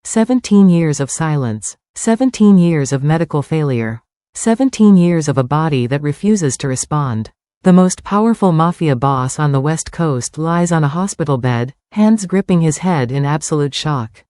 17 years of silence. 17 years of medical failure. 17 years of a body that refuses to respond. The most powerful mafia boss on the West Coast lies on a hospital bed, hands gripping his head in absolute shock.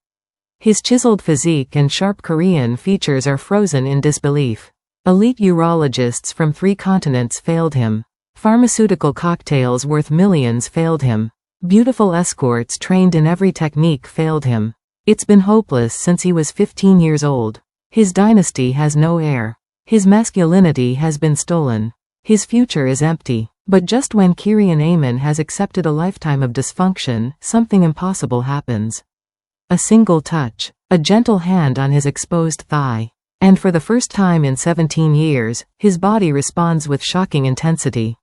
His chiseled physique and sharp Korean features are frozen in disbelief. Elite urologists from 3 continents failed him. Pharmaceutical cocktails worth millions failed him. Beautiful escorts trained in every technique failed him. It's been hopeless since he was 15 years old. His dynasty has no heir. His masculinity has been stolen. His future is empty. But just when Kyrian Amon has accepted a lifetime of dysfunction, something impossible happens. A single touch. A gentle hand on his exposed thigh. And for the first time in 17 years, his body responds with shocking intensity.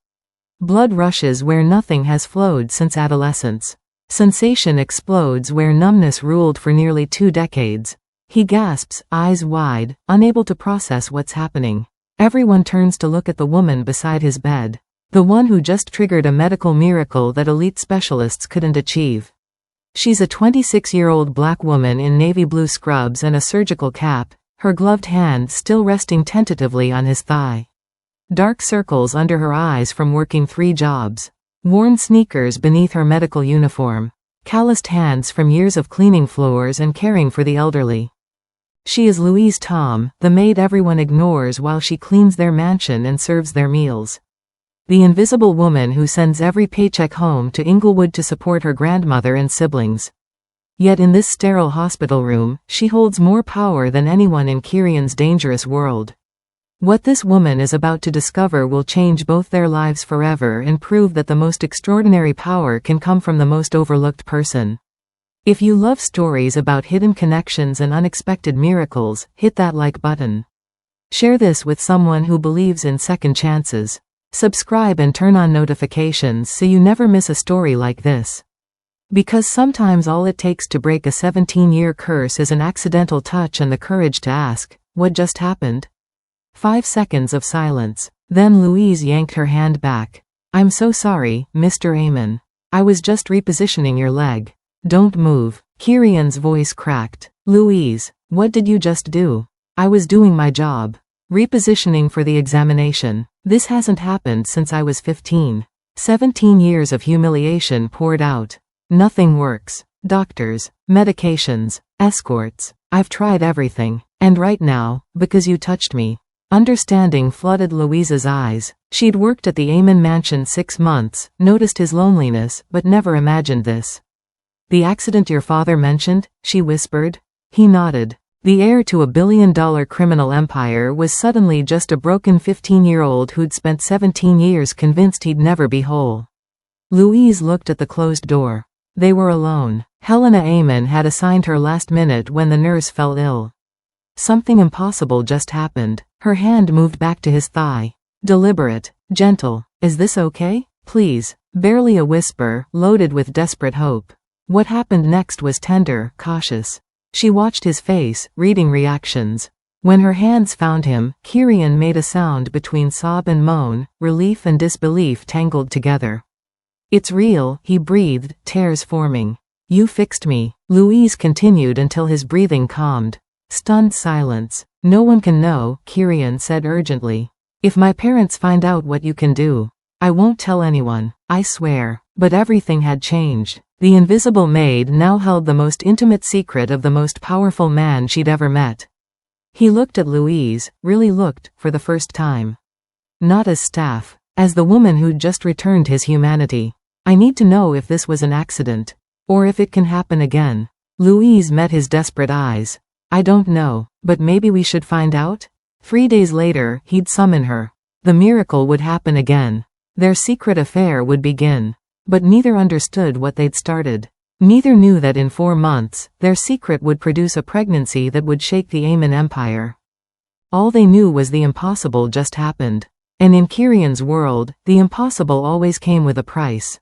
Blood rushes where nothing has flowed since adolescence. Sensation explodes where numbness ruled for nearly 2 decades. He gasps, eyes wide, unable to process what's happening. Everyone turns to look at the woman beside his bed. The one who just triggered a medical miracle that elite specialists couldn't achieve. She's a 26-year-old black woman in navy blue scrubs and a surgical cap, her gloved hand still resting tentatively on his thigh. Dark circles under her eyes from working 3 jobs. Worn sneakers beneath her medical uniform. Calloused hands from years of cleaning floors and caring for the elderly. She is Louise Tom, the maid everyone ignores while she cleans their mansion and serves their meals. The invisible woman who sends every paycheck home to Inglewood to support her grandmother and siblings. Yet in this sterile hospital room, she holds more power than anyone in Kyrian's dangerous world. What this woman is about to discover will change both their lives forever and prove that the most extraordinary power can come from the most overlooked person. If you love stories about hidden connections and unexpected miracles, hit that like button. Share this with someone who believes in second chances. Subscribe and turn on notifications so you never miss a story like this. Because sometimes all it takes to break a 17-year curse is an accidental touch and the courage to ask, what just happened? 5 seconds of silence. Then Louise yanked her hand back. I'm so sorry, Mr. Amon. I was just repositioning your leg. Don't move. Kyrian's voice cracked. Louise, what did you just do? I was doing my job. Repositioning for the examination. This hasn't happened since I was 15. 17 years of humiliation poured out. Nothing works. Doctors, medications, escorts. I've tried everything. And right now, because you touched me. Understanding flooded Louise's eyes. She'd worked at the Amon mansion 6 months, noticed his loneliness, but never imagined this. The accident your father mentioned? She whispered. He nodded. The heir to a billion-dollar criminal empire was suddenly just a broken 15-year-old who'd spent 17 years convinced he'd never be whole. Louise looked at the closed door. They were alone. Helena Amon had assigned her last minute when the nurse fell ill. Something impossible just happened. Her hand moved back to his thigh. Deliberate, gentle. Is this okay? Please. Barely a whisper, loaded with desperate hope. What happened next was tender, cautious. She watched his face, reading reactions. When her hands found him, Kyrian made a sound between sob and moan, relief and disbelief tangled together. It's real, he breathed, tears forming. You fixed me. Louise continued until his breathing calmed. Stunned silence. No one can know, Kyrian said urgently. If my parents find out what you can do. I won't tell anyone, I swear. But everything had changed. The invisible maid now held the most intimate secret of the most powerful man she'd ever met. He looked at Louise, really looked, for the first time. Not as staff. As the woman who'd just returned his humanity. I need to know if this was an accident. Or if it can happen again. Louise met his desperate eyes. I don't know, but maybe we should find out? 3 days later, he'd summon her. The miracle would happen again. Their secret affair would begin. But neither understood what they'd started. Neither knew that in 4 months, their secret would produce a pregnancy that would shake the Amon empire. All they knew was the impossible just happened. And in Kyrian's world, the impossible always came with a price.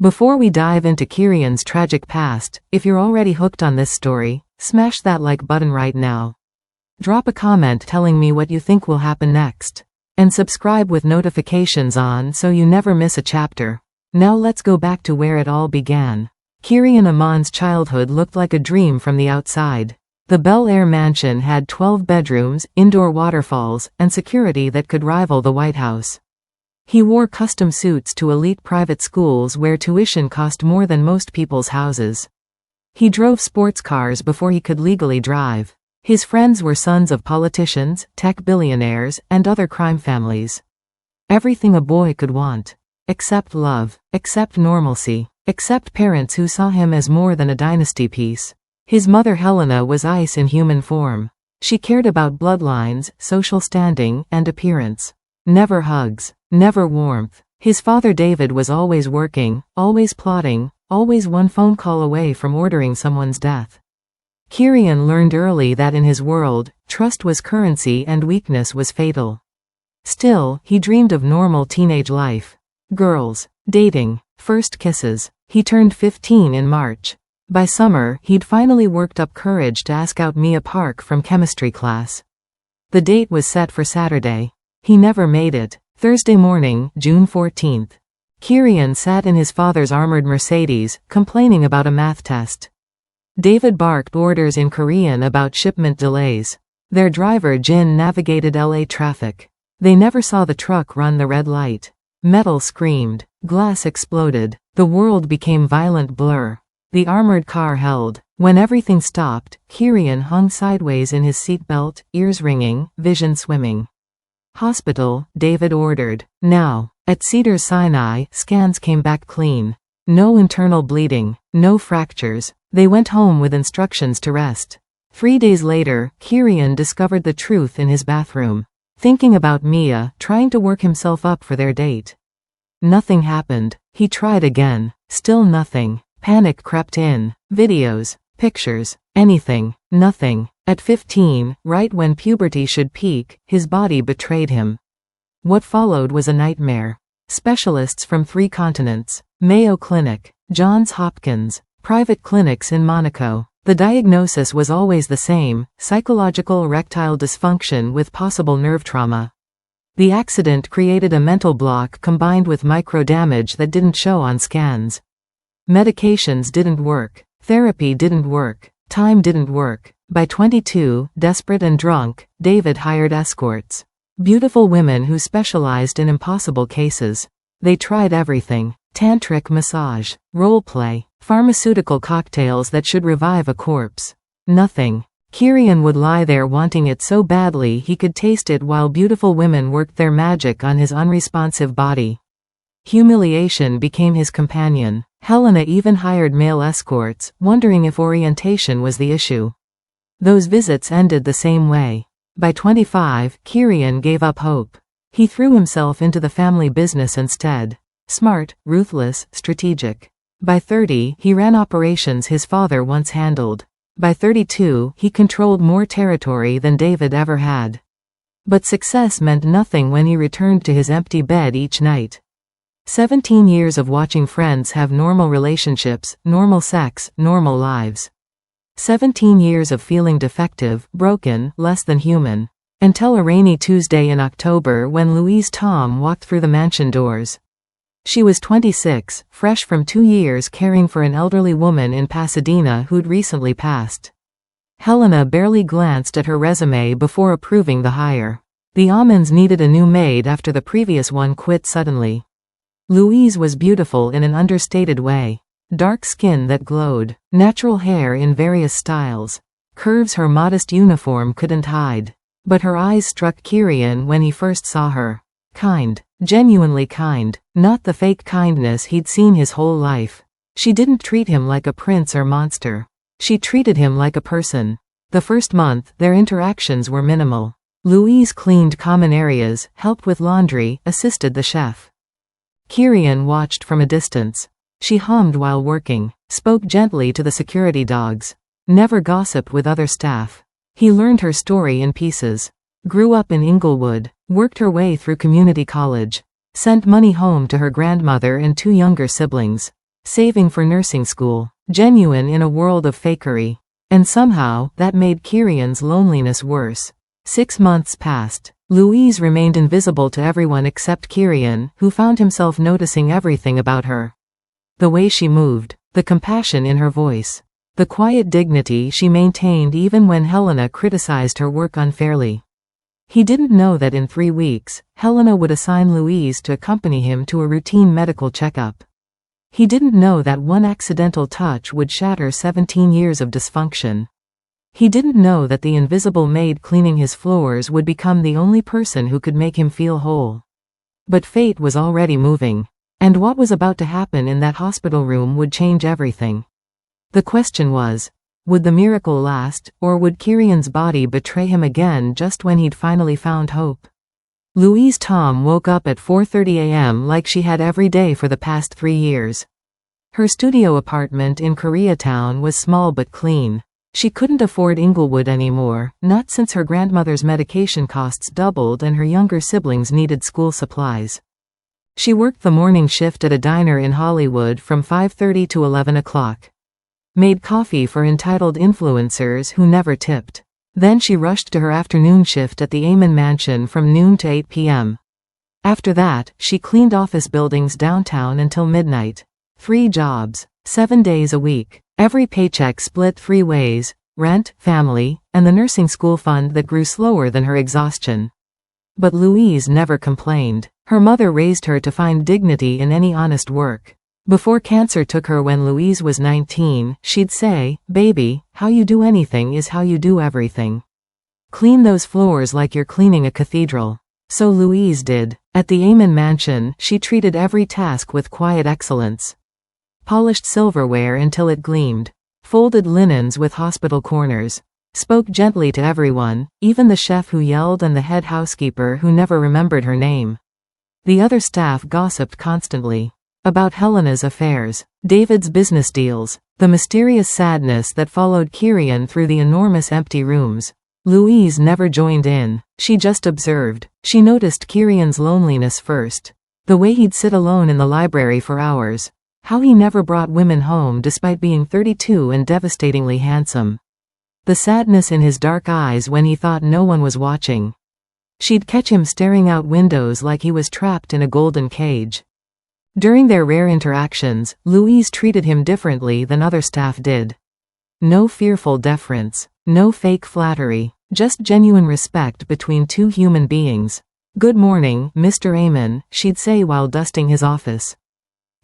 Before we dive into Kyrian's tragic past, if you're already hooked on this story, smash that like button right now. Drop a comment telling me what you think will happen next. And subscribe with notifications on so you never miss a chapter. Now let's go back to where it all began. Kirian Aman's childhood looked like a dream from the outside. The Bel Air mansion had 12 bedrooms, indoor waterfalls, and security that could rival the White House. He wore custom suits to elite private schools where tuition cost more than most people's houses. He drove sports cars before he could legally drive. His friends were sons of politicians, tech billionaires, and other crime families. Everything a boy could want. Except love, except normalcy, except parents who saw him as more than a dynasty piece. His mother Helena was ice in human form. She cared about bloodlines, social standing, and appearance. Never hugs, never warmth. His father David was always working, always plotting, always one phone call away from ordering someone's death. Kirian learned early that in his world, trust was currency and weakness was fatal. Still, he dreamed of normal teenage life. Girls, dating, first kisses. He turned 15 in March. By summer, he'd finally worked up courage to ask out Mia Park from chemistry class. The date was set for Saturday. He never made it. Thursday morning, June 14th. Kirian sat in his father's armored Mercedes, complaining about a math test. David barked orders in Korean about shipment delays. Their driver Jin navigated LA traffic. They never saw the truck run the red light. Metal screamed. Glass exploded. The world became violent blur. The armored car held. When everything stopped, Kirian hung sideways in his seatbelt, ears ringing, vision swimming. Hospital, David ordered. Now. At Cedars-Sinai, scans came back clean. No internal bleeding. No fractures. They went home with instructions to rest. 3 days later, Kirian discovered the truth in his bathroom. Thinking about Mia, trying to work himself up for their date. Nothing happened. He tried again. Still nothing. Panic crept in. Videos, pictures, anything, nothing. At 15, right when puberty should peak, his body betrayed him. What followed was a nightmare. Specialists from 3 continents. Mayo Clinic, Johns Hopkins, private clinics in Monaco. The diagnosis was always the same: psychological erectile dysfunction with possible nerve trauma. The accident created a mental block combined with micro damage that didn't show on scans. Medications didn't work. Therapy didn't work. Time didn't work. By 22, desperate and drunk, David hired escorts. Beautiful women who specialized in impossible cases. They tried everything: tantric massage, role-play, pharmaceutical cocktails that should revive a corpse. Nothing. Kirian would lie there wanting it so badly he could taste it while beautiful women worked their magic on his unresponsive body. Humiliation became his companion. Helena even hired male escorts, wondering if orientation was the issue. Those visits ended the same way. By 25, Kirian gave up hope. He threw himself into the family business instead. Smart, ruthless, strategic. By 30, he ran operations his father once handled. By 32, he controlled more territory than David ever had. But success meant nothing when he returned to his empty bed each night. 17 years of watching friends have normal relationships, normal sex, normal lives. 17 years of feeling defective, broken, less than human. Until a rainy Tuesday in October when Louise Tom walked through the mansion doors. She was 26, fresh from 2 years caring for an elderly woman in Pasadena who'd recently passed. Helena barely glanced at her resume before approving the hire. The Amans needed a new maid after the previous one quit suddenly. Louise was beautiful in an understated way. Dark skin that glowed, natural hair in various styles. Curves her modest uniform couldn't hide. But her eyes struck Kirian when he first saw her. Kind. Genuinely kind. Not the fake kindness he'd seen his whole life. She didn't treat him like a prince or monster. She treated him like a person. The first month, their interactions were minimal. Louise cleaned common areas, helped with laundry, assisted the chef. Kirian watched from a distance. She hummed while working, spoke gently to the security dogs. Never gossiped with other staff. He learned her story in pieces. Grew up in Inglewood, worked her way through community college. Sent money home to her grandmother and 2 younger siblings. Saving for nursing school. Genuine in a world of fakery. And somehow, that made Kirian's loneliness worse. 6 months passed. Louise remained invisible to everyone except Kirian, who found himself noticing everything about her. The way she moved, the compassion in her voice, the quiet dignity she maintained even when Helena criticized her work unfairly. He didn't know that in 3 weeks, Helena would assign Louise to accompany him to a routine medical checkup. He didn't know that one accidental touch would shatter 17 years of dysfunction. He didn't know that the invisible maid cleaning his floors would become the only person who could make him feel whole. But fate was already moving. And what was about to happen in that hospital room would change everything. The question was, would the miracle last, or would Kirian's body betray him again just when he'd finally found hope? Louise Tom woke up at 4:30 a.m. like she had every day for the past 3 years. Her studio apartment in Koreatown was small but clean. She couldn't afford Inglewood anymore, not since her grandmother's medication costs doubled and her younger siblings needed school supplies. She worked the morning shift at a diner in Hollywood from 5:30 to 11 o'clock. Made coffee for entitled influencers who never tipped. Then she rushed to her afternoon shift at the Amen Mansion from noon to 8 p.m. After that, she cleaned office buildings downtown until midnight. 3 jobs, 7 days a week. Every paycheck split 3 ways: rent, family, and the nursing school fund that grew slower than her exhaustion. But Louise never complained. Her mother raised her to find dignity in any honest work. Before cancer took her when Louise was 19, she'd say, "Baby, how you do anything is how you do everything. Clean those floors like you're cleaning a cathedral." So Louise did. At the Amen Mansion, she treated every task with quiet excellence. Polished silverware until it gleamed. Folded linens with hospital corners. Spoke gently to everyone, even the chef who yelled and the head housekeeper who never remembered her name. The other staff gossiped constantly. About Helena's affairs, David's business deals, the mysterious sadness that followed Kirian through the enormous empty rooms. Louise never joined in. She just observed. She noticed Kirian's loneliness first. The way he'd sit alone in the library for hours. How he never brought women home despite being 32 and devastatingly handsome. The sadness in his dark eyes when he thought no one was watching. She'd catch him staring out windows like he was trapped in a golden cage. During their rare interactions, Louise treated him differently than other staff did. No fearful deference. No fake flattery. Just genuine respect between 2 human beings. "Good morning, Mr. Amen," she'd say while dusting his office.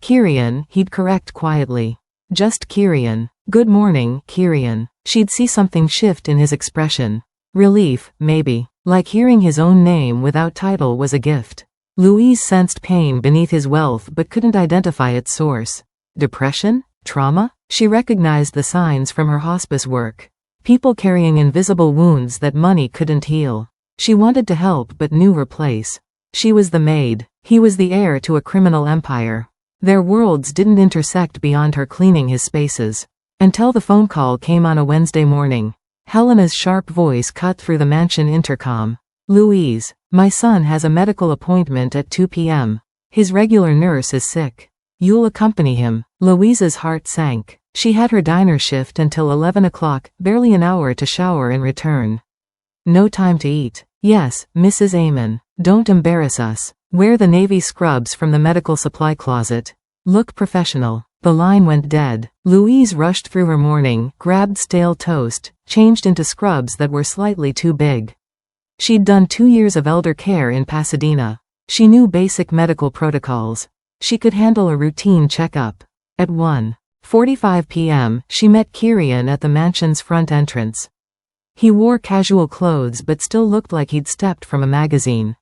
"Kirian," he'd correct quietly. Just Kirian. "Good morning, Kirian." She'd see something shift in his expression. Relief, maybe. Like hearing his own name without title was a gift. Louise sensed pain beneath his wealth but couldn't identify its source. Depression? Trauma? She recognized the signs from her hospice work. People carrying invisible wounds that money couldn't heal. She wanted to help but knew her place. She was the maid. He was the heir to a criminal empire. Their worlds didn't intersect beyond her cleaning his spaces. Until the phone call came on a Wednesday morning. Helena's sharp voice cut through the mansion intercom. "Louise, my son has a medical appointment at 2 p.m. His regular nurse is sick. You'll accompany him." Louise's heart sank. She had her diner shift until 11 o'clock, barely an hour to shower and return. No time to eat. "Yes, Mrs. Amen. Don't embarrass us. Wear the navy scrubs from the medical supply closet. Look professional." The line went dead. Louise rushed through her morning, grabbed stale toast, changed into scrubs that were slightly too big. She'd done 2 years of elder care in Pasadena. She knew basic medical protocols. She could handle a routine checkup. At 1:45 p.m., she met Kirian at the mansion's front entrance. He wore casual clothes but still looked like he'd stepped from a magazine.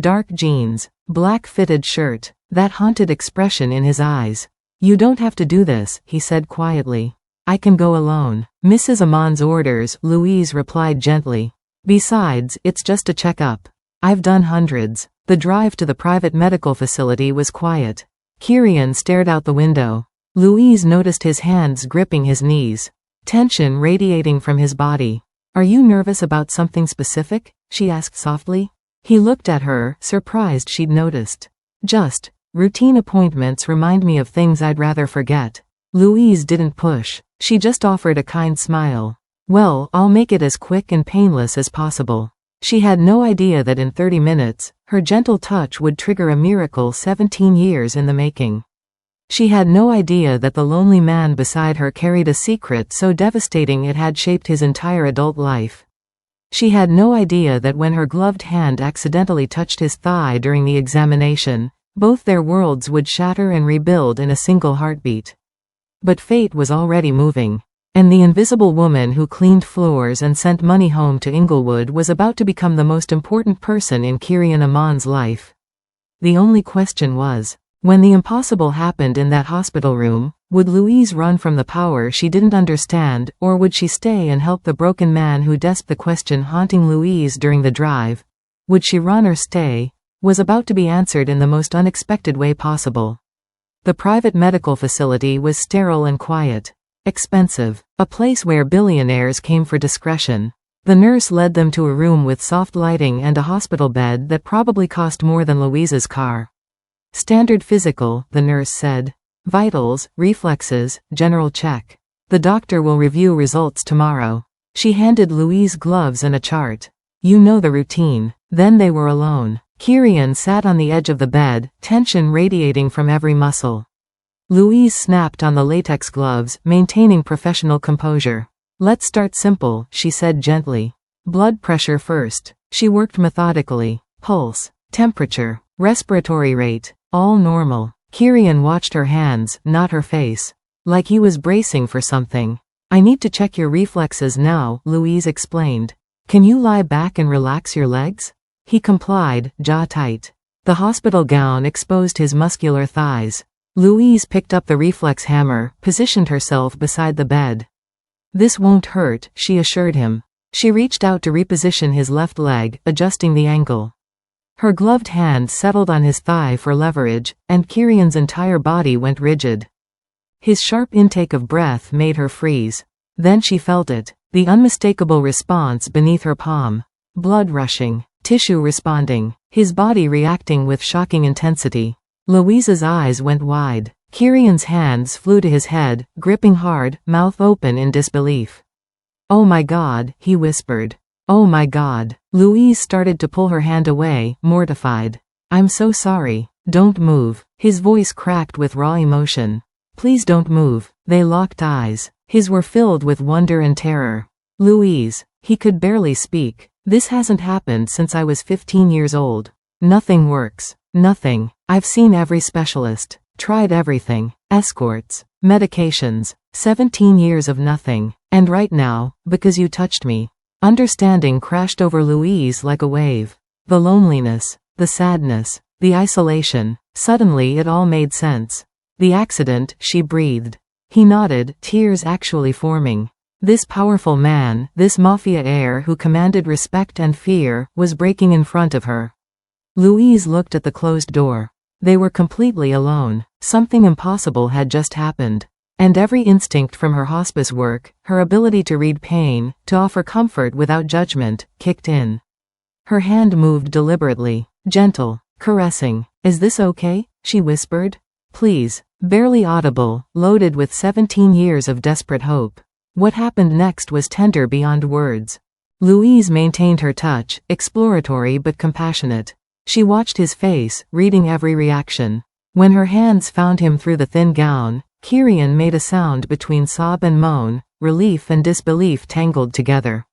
Dark jeans, black fitted shirt, that haunted expression in his eyes. "You don't have to do this," he said quietly. "I can go alone." "Mrs. Amon's orders," Louise replied gently. "Besides, it's just a checkup. I've done hundreds." The drive to the private medical facility was quiet. Kirian stared out the window. Louise noticed his hands gripping his knees. Tension radiating from his body. "Are you nervous about something specific?" she asked softly. He looked at her, surprised she'd noticed. "Just, routine appointments remind me of things I'd rather forget." Louise didn't push. She just offered a kind smile. "Well, I'll make it as quick and painless as possible." She had no idea that in 30 minutes, her gentle touch would trigger a miracle 17 years in the making. She had no idea that the lonely man beside her carried a secret so devastating it had shaped his entire adult life. She had no idea that when her gloved hand accidentally touched his thigh during the examination, both their worlds would shatter and rebuild in a single heartbeat. But fate was already moving. And the invisible woman who cleaned floors and sent money home to Inglewood was about to become the most important person in Kirian Amon's life. The only question was, when the impossible happened in that hospital room, would Louise run from the power she didn't understand, or would she stay and help the broken man who desped? The question haunting Louise during the drive, would she run or stay, was about to be answered in the most unexpected way possible. The private medical facility was sterile and quiet. Expensive. A place where billionaires came for discretion. The nurse led them to a room with soft lighting and a hospital bed that probably cost more than Louise's car. Standard physical, the nurse said. Vitals, reflexes, general check. The doctor will review results tomorrow. She handed Louise gloves and a chart. You know the routine. Then they were alone. Kirian sat on the edge of the bed, tension radiating from every muscle. Louise snapped on the latex gloves, maintaining professional composure. Let's start simple, she said gently. Blood pressure first. She worked methodically. Pulse, temperature, respiratory rate, all normal. Kirian watched her hands, not her face. Like he was bracing for something. I need to check your reflexes now, Louise explained. Can you lie back and relax your legs? He complied, jaw tight. The hospital gown exposed his muscular thighs. Louise picked up the reflex hammer, positioned herself beside the bed. This won't hurt, she assured him. She reached out to reposition his left leg, adjusting the angle. Her gloved hand settled on his thigh for leverage, and Kirian's entire body went rigid. His sharp intake of breath made her freeze. Then she felt it, the unmistakable response beneath her palm. Blood rushing, tissue responding, his body reacting with shocking intensity. Louise's eyes went wide. Kirian's hands flew to his head, gripping hard, mouth open in disbelief. Oh my God, he whispered. Oh my God. Louise started to pull her hand away, mortified. I'm so sorry. Don't move. His voice cracked with raw emotion. Please don't move. They locked eyes. His were filled with wonder and terror. Louise. He could barely speak. This hasn't happened since I was 15 years old. Nothing works. Nothing. I've seen every specialist. Tried everything. Escorts. Medications. 17 years of nothing. And right now, because you touched me. Understanding crashed over Louise like a wave. The loneliness. The sadness. The isolation. Suddenly it all made sense. The accident, she breathed. He nodded, tears actually forming. This powerful man, this Mafia heir who commanded respect and fear, was breaking in front of her. Louise looked at the closed door. They were completely alone. Something impossible had just happened. And every instinct from her hospice work, her ability to read pain, to offer comfort without judgment, kicked in. Her hand moved deliberately, gentle, caressing. Is this okay? She whispered. Please. Barely audible, loaded with 17 years of desperate hope. What happened next was tender beyond words. Louise maintained her touch, exploratory but compassionate. She watched his face, reading every reaction. When her hands found him through the thin gown, Kirian made a sound between sob and moan, relief and disbelief tangled together.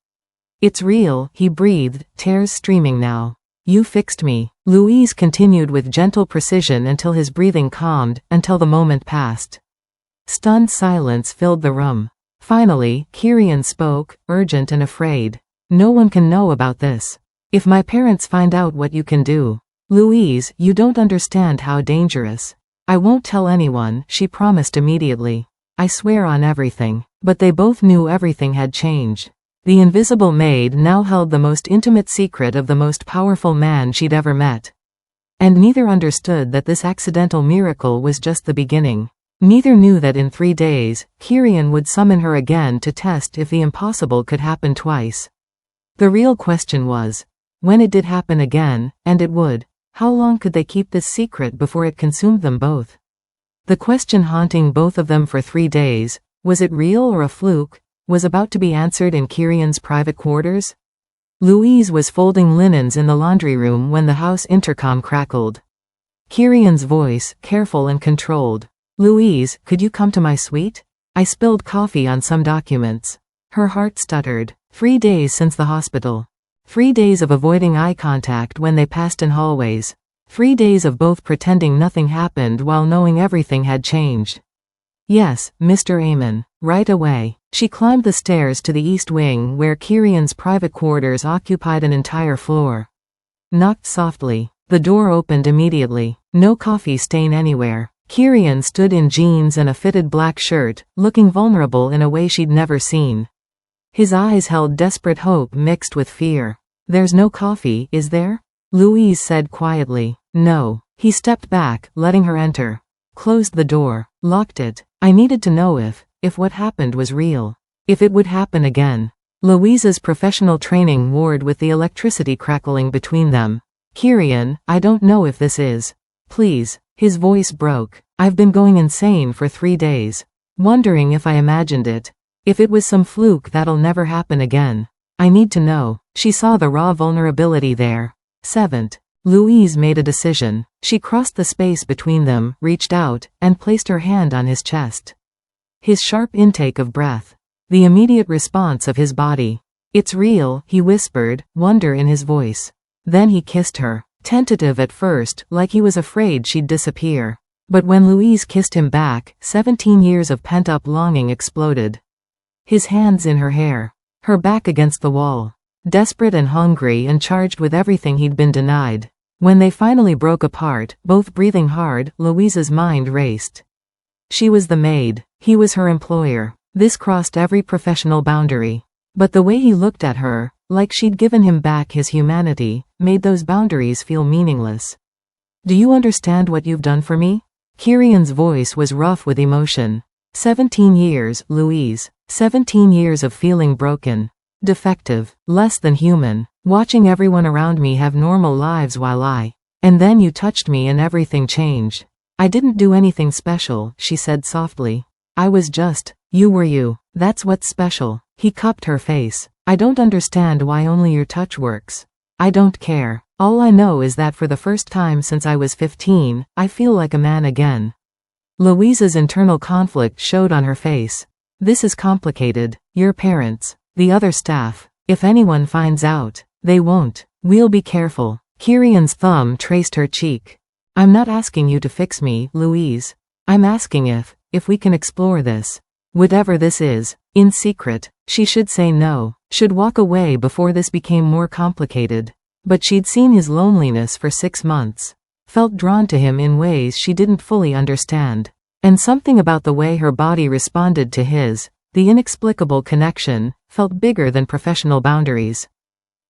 It's real, he breathed, tears streaming now. You fixed me. Louise continued with gentle precision until his breathing calmed, until the moment passed. Stunned silence filled the room. Finally, Kirian spoke, urgent and afraid. No one can know about this. If my parents find out what you can do. Louise, you don't understand how dangerous. I won't tell anyone, she promised immediately. I swear on everything. But they both knew everything had changed. The invisible maid now held the most intimate secret of the most powerful man she'd ever met. And neither understood that this accidental miracle was just the beginning. Neither knew that in 3 days, Kirian would summon her again to test if the impossible could happen twice. The real question was, when it did happen again, and it would, how long could they keep this secret before it consumed them both? The question haunting both of them for 3 days, was it real or a fluke, was about to be answered in Kirian's private quarters. Louise was folding linens in the laundry room when the house intercom crackled. Kirian's voice, careful and controlled. "Louise, could you come to my suite? I spilled coffee on some documents." Her heart stuttered. 3 days since the hospital. 3 days of avoiding eye contact when they passed in hallways. 3 days of both pretending nothing happened while knowing everything had changed. "Yes, Mr. Amon. Right away." She climbed the stairs to the east wing where Kirian's private quarters occupied an entire floor. Knocked softly. The door opened immediately. No coffee stain anywhere. Kirian stood in jeans and a fitted black shirt, looking vulnerable in a way she'd never seen. His eyes held desperate hope mixed with fear. "There's no coffee, is there?" Louise said quietly. "No." He stepped back, letting her enter. Closed the door. Locked it. "I needed to know if what happened was real. If it would happen again." Louise's professional training warred with the electricity crackling between them. "Kirian, I don't know if this is. Please." His voice broke. "I've been going insane for 3 days. Wondering if I imagined it. If it was some fluke that'll never happen again. I need to know." She saw the raw vulnerability there. 7th. Louise made a decision. She crossed the space between them, reached out, and placed her hand on his chest. His sharp intake of breath. The immediate response of his body. "It's real," he whispered, wonder in his voice. Then he kissed her. Tentative at first, like he was afraid she'd disappear. But when Louise kissed him back, 17 years of pent-up longing exploded. His hands in her hair. Her back against the wall. Desperate and hungry and charged with everything he'd been denied. When they finally broke apart, both breathing hard, Louise's mind raced. She was the maid. He was her employer. This crossed every professional boundary. But the way he looked at her, like she'd given him back his humanity, made those boundaries feel meaningless. "Do you understand what you've done for me?" Kirian's voice was rough with emotion. 17 years, Louise. 17 years of feeling broken. Defective. Less than human. Watching everyone around me have normal lives while And then you touched me and everything changed. "I didn't do anything special," she said softly. "I was just, you were you. That's what's special." He cupped her face. "I don't understand why only your touch works. I don't care. All I know is that for the first time since I was 15, I feel like a man again." Louise's internal conflict showed on her face. "This is complicated. Your parents. The other staff. If anyone finds out, they won't. We'll be careful." Kirian's thumb traced her cheek. "I'm not asking you to fix me, Louise. I'm asking if we can explore this. Whatever this is, in secret." She should say no, should walk away before this became more complicated. But she'd seen his loneliness for 6 months. Felt drawn to him in ways she didn't fully understand. And something about the way her body responded to his, the inexplicable connection, felt bigger than professional boundaries.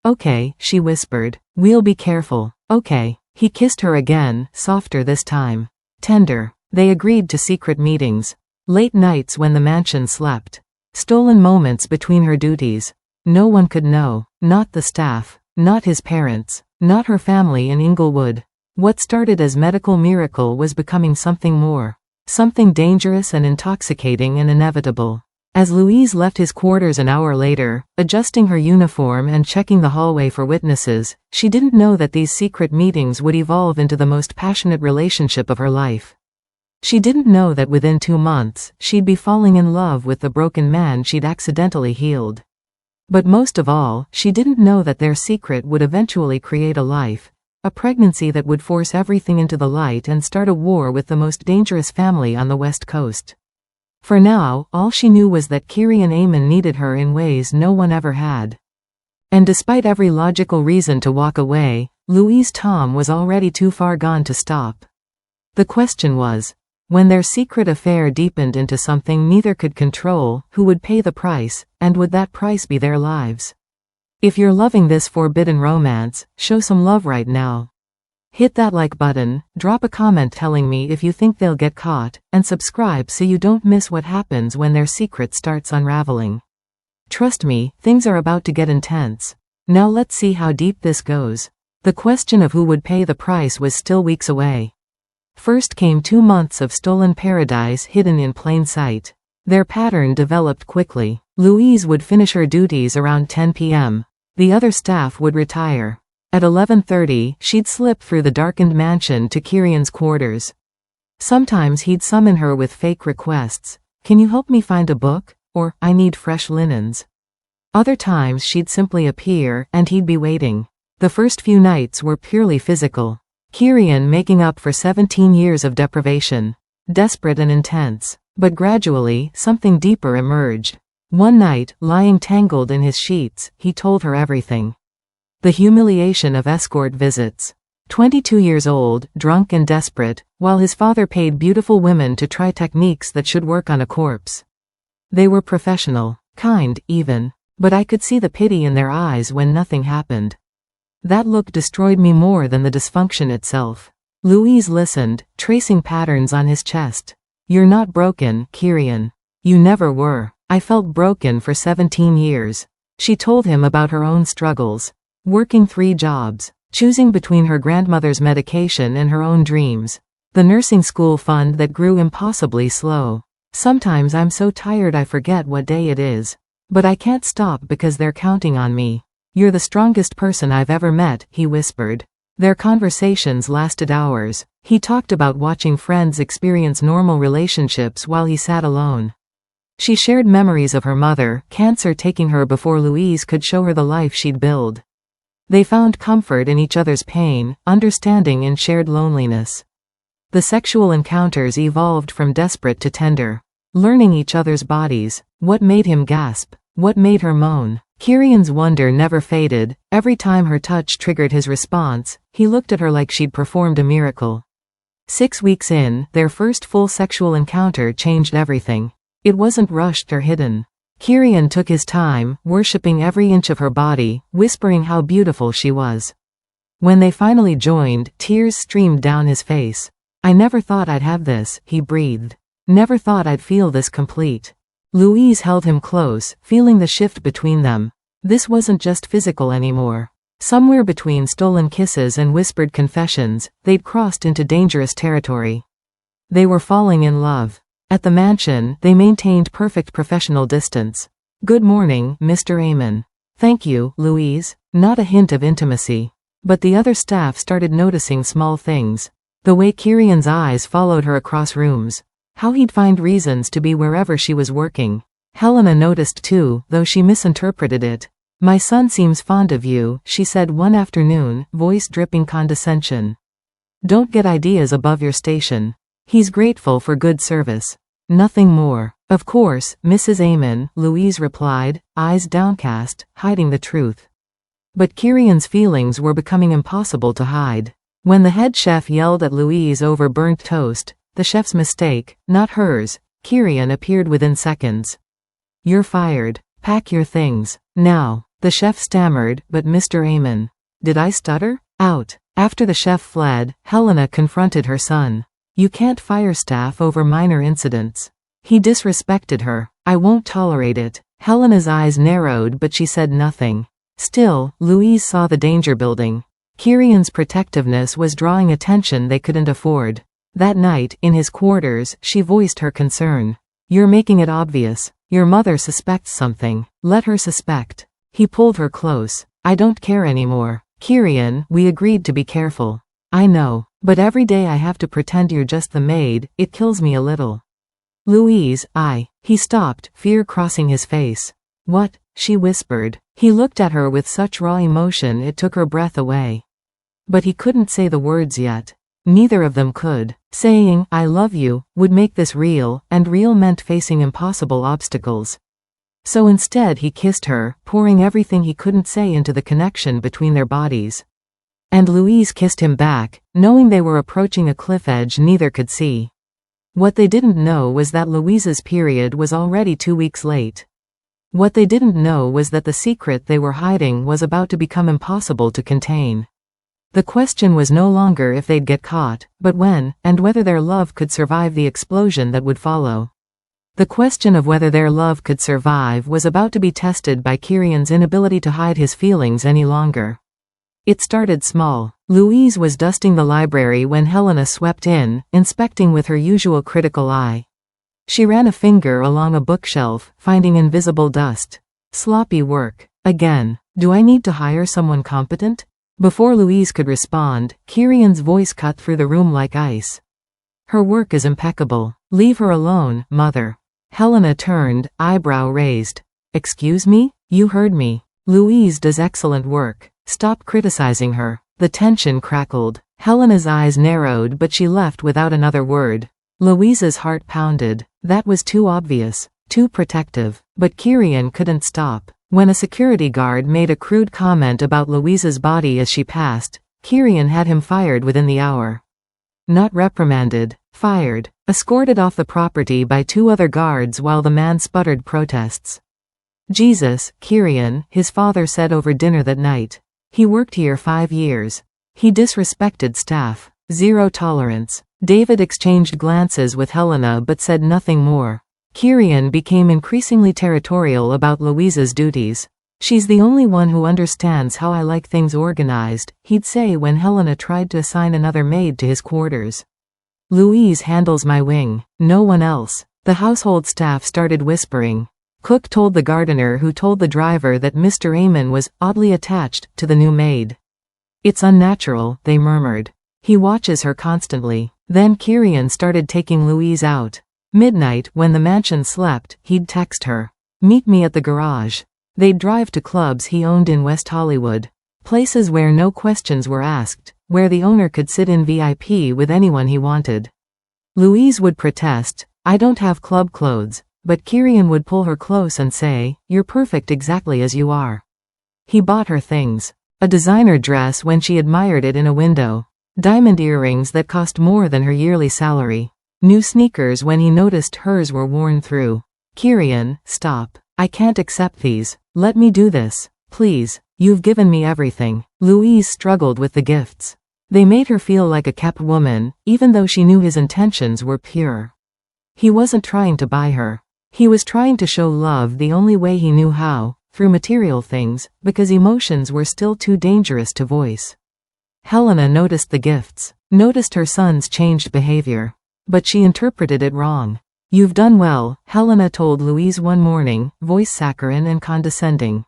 "Okay," she whispered. "We'll be careful." "Okay." He kissed her again, softer this time. Tender. They agreed to secret meetings. Late nights when the mansion slept. Stolen moments between her duties. No one could know. Not the staff. Not his parents. Not her family in Inglewood. What started as medical miracle was becoming something more. Something dangerous and intoxicating and inevitable. As Louise left his quarters an hour later, adjusting her uniform and checking the hallway for witnesses, she didn't know that these secret meetings would evolve into the most passionate relationship of her life. She didn't know that within 2 months, she'd be falling in love with the broken man she'd accidentally healed. But most of all, she didn't know that their secret would eventually create a life, a pregnancy that would force everything into the light and start a war with the most dangerous family on the West Coast. For now, all she knew was that Kirian Amon needed her in ways no one ever had. And despite every logical reason to walk away, Louise Tom was already too far gone to stop. The question was, when their secret affair deepened into something neither could control, who would pay the price, and would that price be their lives? If you're loving this forbidden romance, show some love right now. Hit that like button, drop a comment telling me if you think they'll get caught, and subscribe so you don't miss what happens when their secret starts unraveling. Trust me, things are about to get intense. Now let's see how deep this goes. The question of who would pay the price was still weeks away. First came 2 months of stolen paradise hidden in plain sight. Their pattern developed quickly. Louise would finish her duties around 10 p.m. The other staff would retire. At 11:30, she'd slip through the darkened mansion to Kirian's quarters. Sometimes he'd summon her with fake requests. Can you help me find a book? Or, I need fresh linens. Other times she'd simply appear, and he'd be waiting. The first few nights were purely physical. Kirian making up for 17 years of deprivation. Desperate and intense. But gradually, something deeper emerged. One night, lying tangled in his sheets, he told her everything. The humiliation of escort visits. 22 years old, drunk and desperate, while his father paid beautiful women to try techniques that should work on a corpse. They were professional, kind, even, but I could see the pity in their eyes when nothing happened. That look destroyed me more than the dysfunction itself. Louise listened, tracing patterns on his chest. You're not broken, Kirian. You never were. I felt broken for 17 years. She told him about her own struggles. Working 3 jobs. Choosing between her grandmother's medication and her own dreams. The nursing school fund that grew impossibly slow. Sometimes I'm so tired I forget what day it is. But I can't stop because they're counting on me. You're the strongest person I've ever met, he whispered. Their conversations lasted hours. He talked about watching friends experience normal relationships while he sat alone. She shared memories of her mother, cancer taking her before Louise could show her the life she'd built. They found comfort in each other's pain, understanding in shared loneliness. The sexual encounters evolved from desperate to tender. Learning each other's bodies. What made him gasp? What made her moan? Kirian's wonder never faded. Every time her touch triggered his response, he looked at her like she'd performed a miracle. 6 weeks in, their first full sexual encounter changed everything. It wasn't rushed or hidden. Kirian took his time, worshipping every inch of her body, whispering how beautiful she was. When they finally joined, tears streamed down his face. I never thought I'd have this, he breathed. Never thought I'd feel this complete. Louise held him close, feeling the shift between them. This wasn't just physical anymore. Somewhere between stolen kisses and whispered confessions, they'd crossed into dangerous territory. They were falling in love. At the mansion, they maintained perfect professional distance. Good morning, Mr. Amon. Thank you, Louise. Not a hint of intimacy. But the other staff started noticing small things. The way Kirian's eyes followed her across rooms. How he'd find reasons to be wherever she was working. Helena noticed too, though she misinterpreted it. My son seems fond of you, she said one afternoon, voice dripping condescension. Don't get ideas above your station. He's grateful for good service. Nothing more. Of course, Mrs. Amon, Louise replied, eyes downcast, hiding the truth. But Kirian's feelings were becoming impossible to hide. When the head chef yelled at Louise over burnt toast, the chef's mistake, not hers, Kirian appeared within seconds. You're fired. Pack your things. Now. The chef stammered, but Mr. Amon. Did I stutter? Out. After the chef fled, Helena confronted her son. You can't fire staff over minor incidents. He disrespected her. I won't tolerate it. Helena's eyes narrowed but she said nothing. Still, Louise saw the danger building. Kirian's protectiveness was drawing attention they couldn't afford. That night, in his quarters, she voiced her concern. You're making it obvious. Your mother suspects something. Let her suspect. He pulled her close. I don't care anymore. Kirian, we agreed to be careful. I know. But every day I have to pretend you're just the maid, it kills me a little. Louise, He stopped, fear crossing his face. What? She whispered. He looked at her with such raw emotion it took her breath away. But he couldn't say the words yet. Neither of them could. Saying, I love you, would make this real, and real meant facing impossible obstacles. So instead he kissed her, pouring everything he couldn't say into the connection between their bodies. And Louise kissed him back, knowing they were approaching a cliff edge neither could see. What they didn't know was that Louise's period was already 2 weeks late. What they didn't know was that the secret they were hiding was about to become impossible to contain. The question was no longer if they'd get caught, but when, and whether their love could survive the explosion that would follow. The question of whether their love could survive was about to be tested by Kirian's inability to hide his feelings any longer. It started small. Louise was dusting the library when Helena swept in, inspecting with her usual critical eye. She ran a finger along a bookshelf, finding invisible dust. Sloppy work. Again. Do I need to hire someone competent? Before Louise could respond, Kirian's voice cut through the room like ice. Her work is impeccable. Leave her alone, mother. Helena turned, eyebrow raised. Excuse me? You heard me. Louise does excellent work. Stop criticizing her. The tension crackled. Helena's eyes narrowed, but she left without another word. Louise's heart pounded. That was too obvious. Too protective. But Kirian couldn't stop. When a security guard made a crude comment about Louise's body as she passed, Kirian had him fired within the hour. Not reprimanded. Fired. Escorted off the property by 2 other guards while the man sputtered protests. Jesus, Kirian, his father said over dinner that night. He worked here 5 years. He disrespected staff. Zero tolerance. David exchanged glances with Helena but said nothing more. Kirian became increasingly territorial about Louise's duties. She's the only one who understands how I like things organized, he'd say when Helena tried to assign another maid to his quarters. Louise handles my wing. No one else. The household staff started whispering. Cook told the gardener who told the driver that Mr. Amon was oddly attached to the new maid. It's unnatural, they murmured. He watches her constantly. Then Kirian started taking Louise out. Midnight, when the mansion slept, he'd text her. Meet me at the garage. They'd drive to clubs he owned in West Hollywood. Places where no questions were asked, where the owner could sit in VIP with anyone he wanted. Louise would protest, I don't have club clothes, but Kirian would pull her close and say, you're perfect exactly as you are. He bought her things. A designer dress when she admired it in a window. Diamond earrings that cost more than her yearly salary. New sneakers when he noticed hers were worn through. Kirian, stop. I can't accept these. Let me do this. Please. You've given me everything. Louise struggled with the gifts. They made her feel like a kept woman, even though she knew his intentions were pure. He wasn't trying to buy her. He was trying to show love the only way he knew how, through material things, because emotions were still too dangerous to voice. Helena noticed the gifts, noticed her son's changed behavior. But she interpreted it wrong. You've done well, Helena told Louise one morning, voice saccharine and condescending.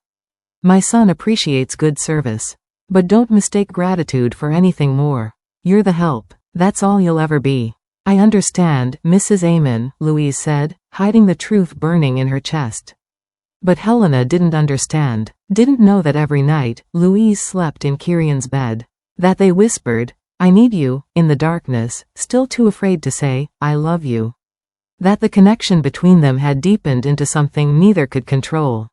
My son appreciates good service. But don't mistake gratitude for anything more. You're the help. That's all you'll ever be. I understand, Mrs. Amon, Louise said, hiding the truth burning in her chest. But Helena didn't understand, didn't know that every night, Louise slept in Kirian's bed. That they whispered, I need you, in the darkness, still too afraid to say, I love you. That the connection between them had deepened into something neither could control.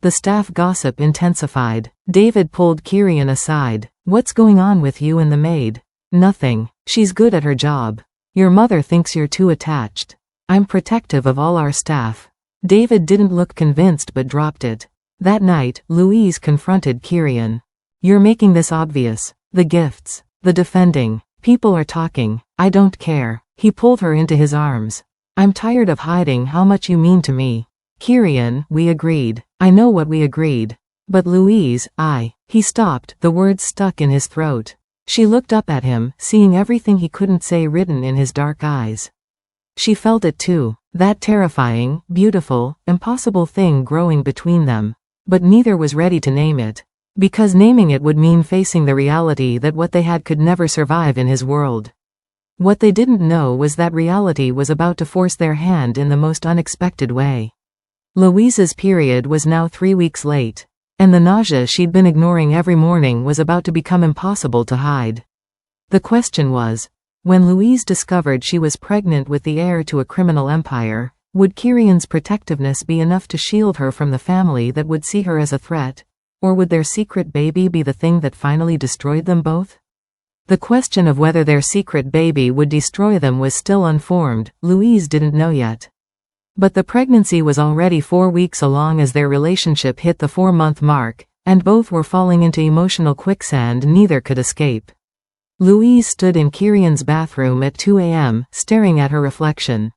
The staff gossip intensified. David pulled Kirian aside. What's going on with you and the maid? Nothing. She's good at her job. Your mother thinks you're too attached. I'm protective of all our staff. David didn't look convinced but dropped it. That night, Louise confronted Kirian. You're making this obvious. The gifts. The defending. People are talking. I don't care. He pulled her into his arms. I'm tired of hiding how much you mean to me. Kirian, we agreed. I know what we agreed. But Louise, He stopped, the words stuck in his throat. She looked up at him, seeing everything he couldn't say written in his dark eyes. She felt it too, that terrifying, beautiful, impossible thing growing between them. But neither was ready to name it. Because naming it would mean facing the reality that what they had could never survive in his world. What they didn't know was that reality was about to force their hand in the most unexpected way. Louise's period was now 3 weeks late, and the nausea she'd been ignoring every morning was about to become impossible to hide. The question was, when Louise discovered she was pregnant with the heir to a criminal empire, would Kirian's protectiveness be enough to shield her from the family that would see her as a threat? Or would their secret baby be the thing that finally destroyed them both? The question of whether their secret baby would destroy them was still unformed. Louise didn't know yet. But the pregnancy was already 4 weeks along as their relationship hit the 4-month mark, and both were falling into emotional quicksand neither could escape. Louise stood in Kirian's bathroom at 2 a.m., staring at her reflection.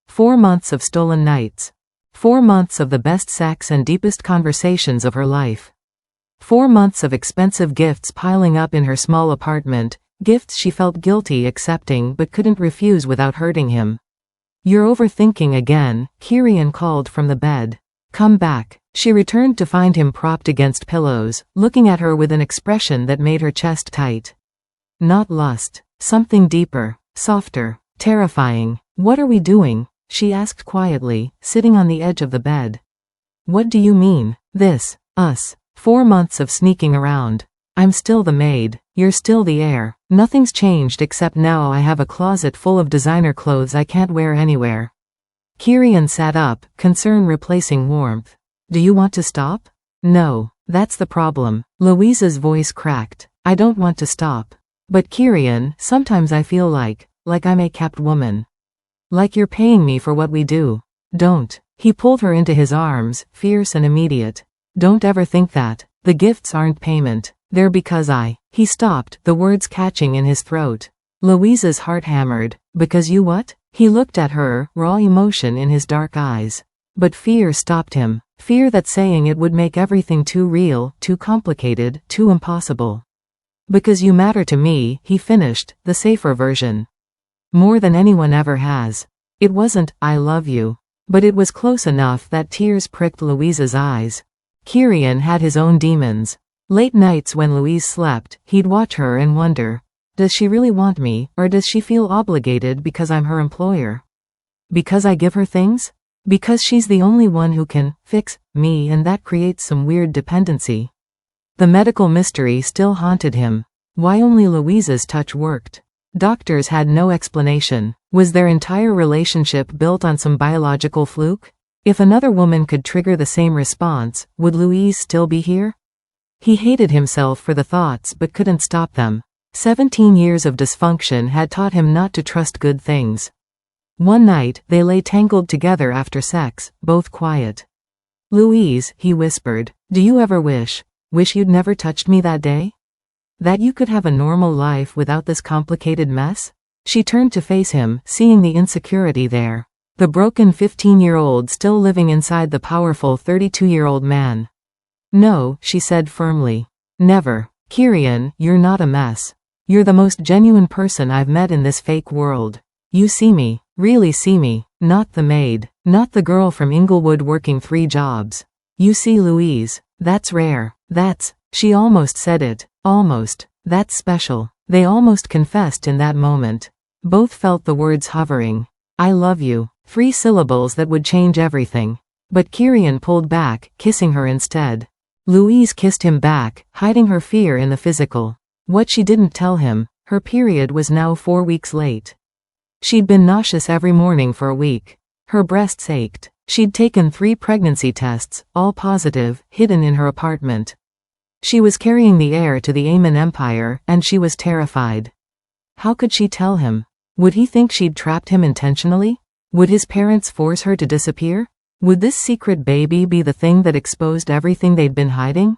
4 months of stolen nights. 4 months of the best sex and deepest conversations of her life. 4 months of expensive gifts piling up in her small apartment, gifts she felt guilty accepting but couldn't refuse without hurting him. You're overthinking again, Kirian called from the bed. Come back. She returned to find him propped against pillows, looking at her with an expression that made her chest tight. Not lust. Something deeper, softer. Terrifying. What are we doing? She asked quietly, sitting on the edge of the bed. What do you mean? This. Us. 4 months of sneaking around. I'm still the maid. You're still the heir. Nothing's changed except now I have a closet full of designer clothes I can't wear anywhere. Kirian sat up, concern replacing warmth. Do you want to stop? No. That's the problem. Louise's voice cracked. I don't want to stop. But Kirian, sometimes I feel like I'm a kept woman. Like you're paying me for what we do. Don't. He pulled her into his arms, fierce and immediate. Don't ever think that. The gifts aren't payment. They're because He stopped, the words catching in his throat. Louise's heart hammered. Because you what? He looked at her, raw emotion in his dark eyes. But fear stopped him. Fear that saying it would make everything too real, too complicated, too impossible. Because you matter to me, he finished, the safer version. More than anyone ever has. It wasn't, I love you. But it was close enough that tears pricked Louise's eyes. Kirian had his own demons. Late nights when Louise slept, he'd watch her and wonder, does she really want me, or does she feel obligated because I'm her employer? Because I give her things? Because she's the only one who can fix me, and that creates some weird dependency. The medical mystery still haunted him. Why only Louise's touch worked? Doctors had no explanation. Was their entire relationship built on some biological fluke? If another woman could trigger the same response, would Louise still be here? He hated himself for the thoughts but couldn't stop them. 17 years of dysfunction had taught him not to trust good things. One night, they lay tangled together after sex, both quiet. Louise, he whispered, do you ever wish you'd never touched me that day? That you could have a normal life without this complicated mess? She turned to face him, seeing the insecurity there. The broken 15-year-old still living inside the powerful 32-year-old man. No, she said firmly. Never. Kirian, you're not a mess. You're the most genuine person I've met in this fake world. You see me, really see me, not the maid, not the girl from Inglewood working 3 jobs. You see Louise. That's rare. She almost said it. Almost. That's special. They almost confessed in that moment. Both felt the words hovering. I love you. 3 syllables that would change everything. But Kirian pulled back, kissing her instead. Louise kissed him back, hiding her fear in the physical. What she didn't tell him, her period was now 4 weeks late. She'd been nauseous every morning for a week. Her breasts ached. She'd taken 3 pregnancy tests, all positive, hidden in her apartment. She was carrying the heir to the Aemon Empire, and she was terrified. How could she tell him? Would he think she'd trapped him intentionally? Would his parents force her to disappear? Would this secret baby be the thing that exposed everything they'd been hiding?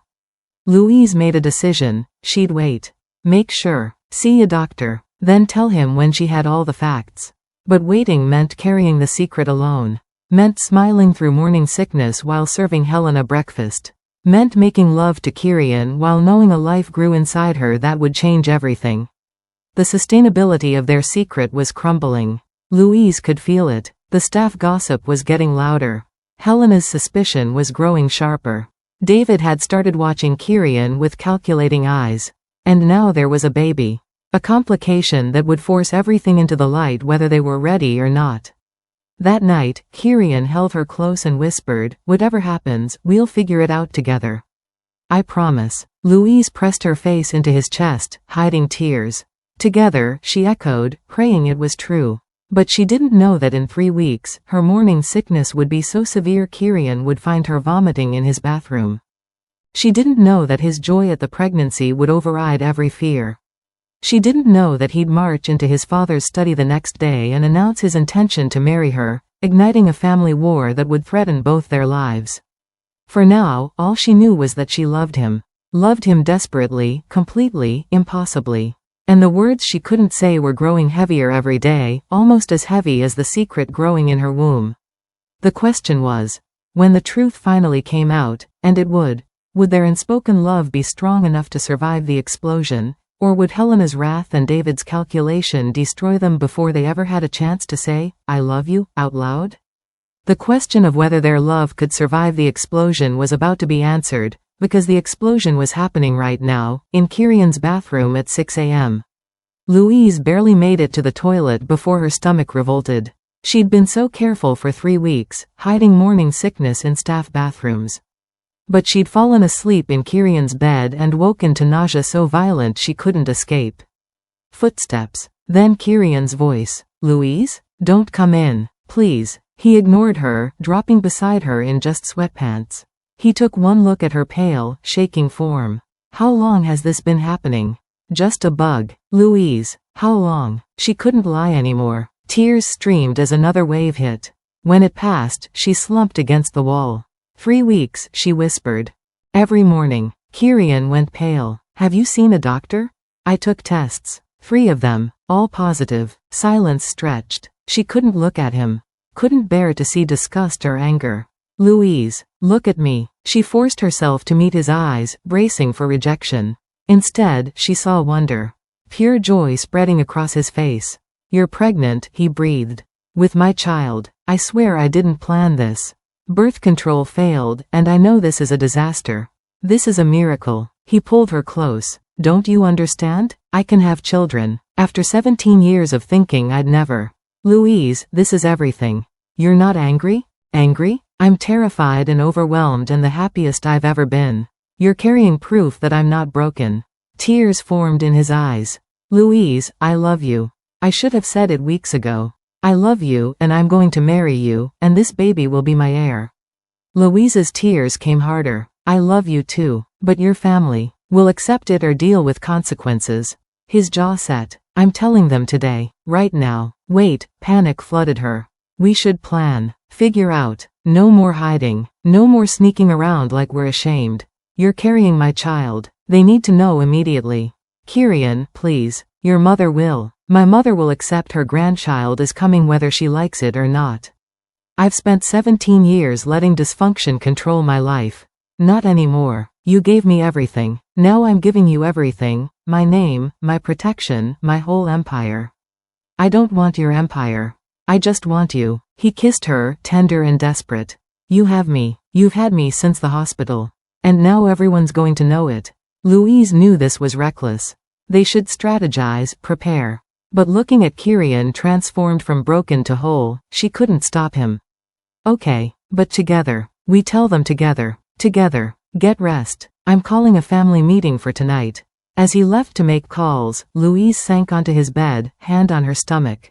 Louise made a decision. She'd wait. Make sure. See a doctor. Then tell him when she had all the facts. But waiting meant carrying the secret alone. Meant smiling through morning sickness while serving Helena breakfast. Meant making love to Kirian while knowing a life grew inside her that would change everything. The sustainability of their secret was crumbling. Louise could feel it. The staff gossip was getting louder. Helena's suspicion was growing sharper. David had started watching Kirian with calculating eyes. And now there was a baby. A complication that would force everything into the light whether they were ready or not. That night, Kirian held her close and whispered, whatever happens, we'll figure it out together. I promise. Louise pressed her face into his chest, hiding tears. Together, she echoed, praying it was true. But she didn't know that in 3 weeks, her morning sickness would be so severe Kirian would find her vomiting in his bathroom. She didn't know that his joy at the pregnancy would override every fear. She didn't know that he'd march into his father's study the next day and announce his intention to marry her, igniting a family war that would threaten both their lives. For now, all she knew was that she loved him. Loved him desperately, completely, impossibly. And the words she couldn't say were growing heavier every day, almost as heavy as the secret growing in her womb. The question was, when the truth finally came out, and it would their unspoken love be strong enough to survive the explosion? Or would Helena's wrath and David's calculation destroy them before they ever had a chance to say, I love you, out loud? The question of whether their love could survive the explosion was about to be answered, because the explosion was happening right now, in Kirian's bathroom at 6 a.m. Louise barely made it to the toilet before her stomach revolted. She'd been so careful for 3 weeks, hiding morning sickness in staff bathrooms. But she'd fallen asleep in Kirian's bed and woken to nausea so violent she couldn't escape. Footsteps. Then Kirian's voice. "Louise? Don't come in, please." He ignored her, dropping beside her in just sweatpants. He took one look at her pale, shaking form. How long has this been happening? Just a bug. Louise. How long? She couldn't lie anymore. Tears streamed as another wave hit. When it passed, she slumped against the wall. 3 weeks, she whispered. Every morning. Kirian went pale. Have you seen a doctor? I took tests. 3 of them, all positive. Silence stretched. She couldn't look at him. Couldn't bear to see disgust or anger. Louise, look at me. She forced herself to meet his eyes, bracing for rejection. Instead, she saw wonder. Pure joy spreading across his face. You're pregnant, he breathed. With my child. I swear I didn't plan this. Birth control failed, and I know this is a disaster. This is a miracle. He pulled her close. Don't you understand? I can have children. After 17 years of thinking I'd never. Louise, this is everything. You're not angry? Angry? I'm terrified and overwhelmed and the happiest I've ever been. You're carrying proof that I'm not broken. Tears formed in his eyes. Louise, I love you. I should have said it weeks ago. I love you, and I'm going to marry you, and this baby will be my heir. Louise's tears came harder. I love you too, but your family will accept it or deal with consequences. His jaw set. I'm telling them today, right now. Wait, panic flooded her. We should plan, figure out. No more hiding, no more sneaking around like we're ashamed. You're carrying my child. They need to know immediately. Kirian, please. Your mother will. My mother will accept her grandchild is coming whether she likes it or not. I've spent 17 years letting dysfunction control my life. Not anymore. You gave me everything. Now I'm giving you everything. My name, my protection, my whole empire. I don't want your empire. I just want you. He kissed her, tender and desperate. You have me. You've had me since the hospital. And now everyone's going to know it. Louise knew this was reckless. They should strategize, prepare. But looking at Kirian transformed from broken to whole, she couldn't stop him. Okay, but together. We tell them together. Together. Get rest. I'm calling a family meeting for tonight. As he left to make calls, Louise sank onto his bed, hand on her stomach.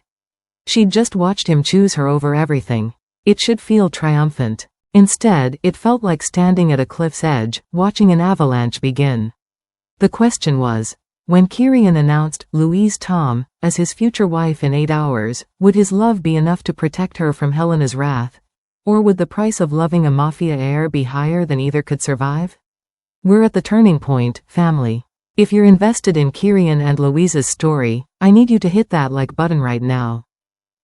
She'd just watched him choose her over everything. It should feel triumphant. Instead, it felt like standing at a cliff's edge, watching an avalanche begin. The question was, when Kirian announced Louise Tom as his future wife in 8 hours, would his love be enough to protect her from Helena's wrath? Or would the price of loving a Mafia heir be higher than either could survive? We're at the turning point, family. If you're invested in Kirian and Louise's story, I need you to hit that like button right now.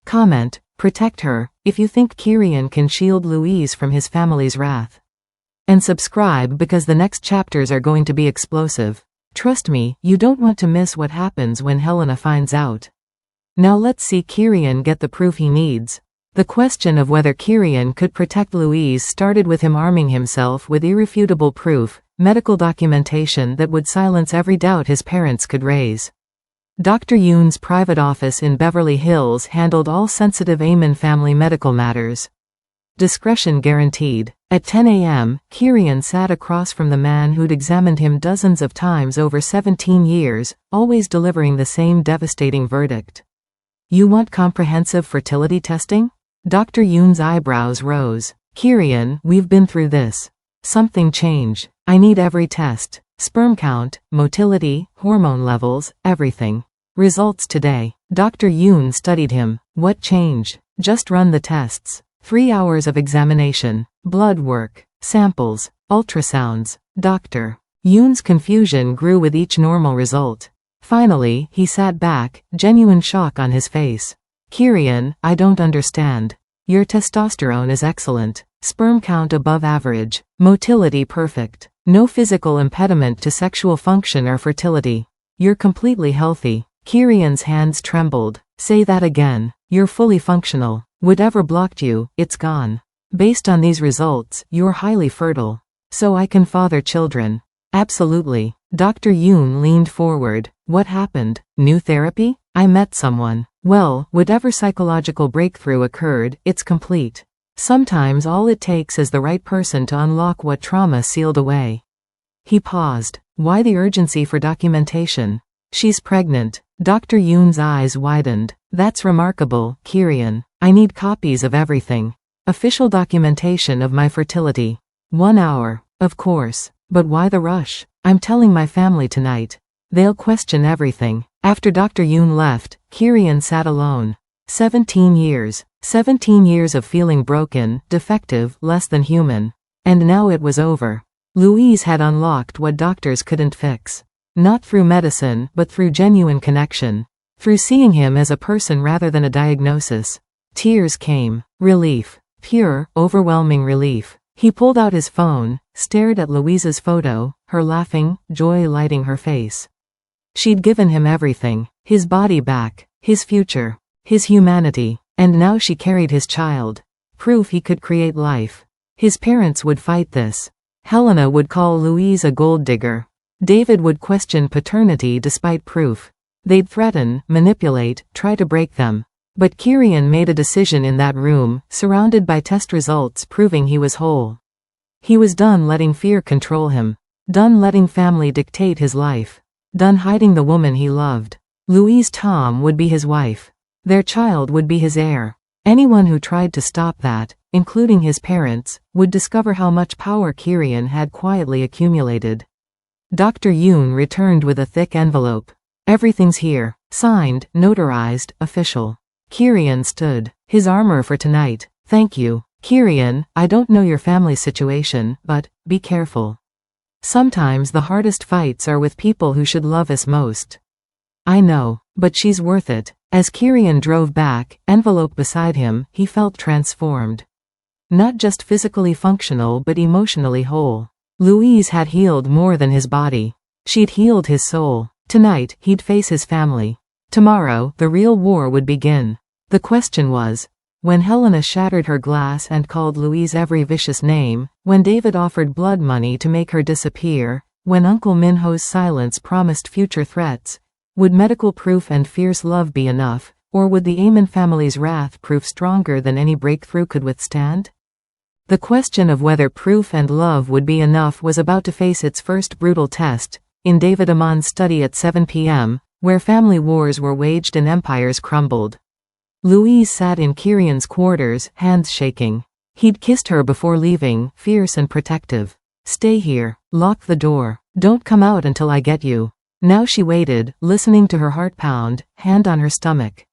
Comment, protect her, if you think Kirian can shield Louise from his family's wrath. And subscribe because the next chapters are going to be explosive. Trust me, you don't want to miss what happens when Helena finds out. Now let's see Kirian get the proof he needs. The question of whether Kirian could protect Louise started with him arming himself with irrefutable proof, medical documentation that would silence every doubt his parents could raise. Dr. Yoon's private office in Beverly Hills handled all sensitive Amen family medical matters. Discretion guaranteed. At 10 a.m., Kirian sat across from the man who'd examined him dozens of times over 17 years, always delivering the same devastating verdict. You want comprehensive fertility testing? Dr. Yoon's eyebrows rose. Kirian, we've been through this. Something changed. I need every test. Sperm count, motility, hormone levels, everything. Results today. Dr. Yoon studied him. What changed? Just run the tests. 3 hours of examination. Blood work. Samples. Ultrasounds. Dr. Yoon's confusion grew with each normal result. Finally, he sat back, genuine shock on his face. Kirian, I don't understand. Your testosterone is excellent. Sperm count above average. Motility perfect. No physical impediment to sexual function or fertility. You're completely healthy. Kirian's hands trembled. Say that again. You're fully functional. Whatever blocked you, it's gone. Based on these results, you're highly fertile. So I can father children. Absolutely. Dr. Yoon leaned forward. What happened? New therapy? I met someone. Well, whatever psychological breakthrough occurred, it's complete. Sometimes all it takes is the right person to unlock what trauma sealed away. He paused. Why the urgency for documentation? She's pregnant. Dr. Yoon's eyes widened. That's remarkable, Kirian. I need copies of everything. Official documentation of my fertility. 1 hour. Of course. But why the rush? I'm telling my family tonight. They'll question everything. After Dr. Yoon left, Kirian sat alone. 17 years. 17 years of feeling broken, defective, less than human. And now it was over. Louise had unlocked what doctors couldn't fix. Not through medicine, but through genuine connection. Through seeing him as a person rather than a diagnosis. Tears came. Relief. Pure, overwhelming relief. He pulled out his phone, stared at Louise's photo, her laughing, joy lighting her face. She'd given him everything. His body back. His future. His humanity. And now she carried his child. Proof he could create life. His parents would fight this. Helena would call Louise a gold digger. David would question paternity despite proof. They'd threaten, manipulate, try to break them. But Kirian made a decision in that room, surrounded by test results proving he was whole. He was done letting fear control him. Done letting family dictate his life. Done hiding the woman he loved. Louise Tom would be his wife. Their child would be his heir. Anyone who tried to stop that, including his parents, would discover how much power Kirian had quietly accumulated. Dr. Yoon returned with a thick envelope. Everything's here. Signed, notarized, official. Kirian stood. His armor for tonight. Thank you. Kirian, I don't know your family's situation, but be careful. Sometimes the hardest fights are with people who should love us most. I know, but she's worth it. As Kirian drove back, envelope beside him, he felt transformed. Not just physically functional but emotionally whole. Louise had healed more than his body. She'd healed his soul. Tonight, he'd face his family. Tomorrow, the real war would begin. The question was, when Helena shattered her glass and called Louise every vicious name, when David offered blood money to make her disappear, when Uncle Minho's silence promised future threats, would medical proof and fierce love be enough, or would the Amon family's wrath prove stronger than any breakthrough could withstand? The question of whether proof and love would be enough was about to face its first brutal test, in David Amon's study at 7 p.m., where family wars were waged and empires crumbled. Louise sat in Kirian's quarters, hands shaking. He'd kissed her before leaving, fierce and protective. Stay here. Lock the door. Don't come out until I get you. Now she waited, listening to her heart pound, hand on her stomach.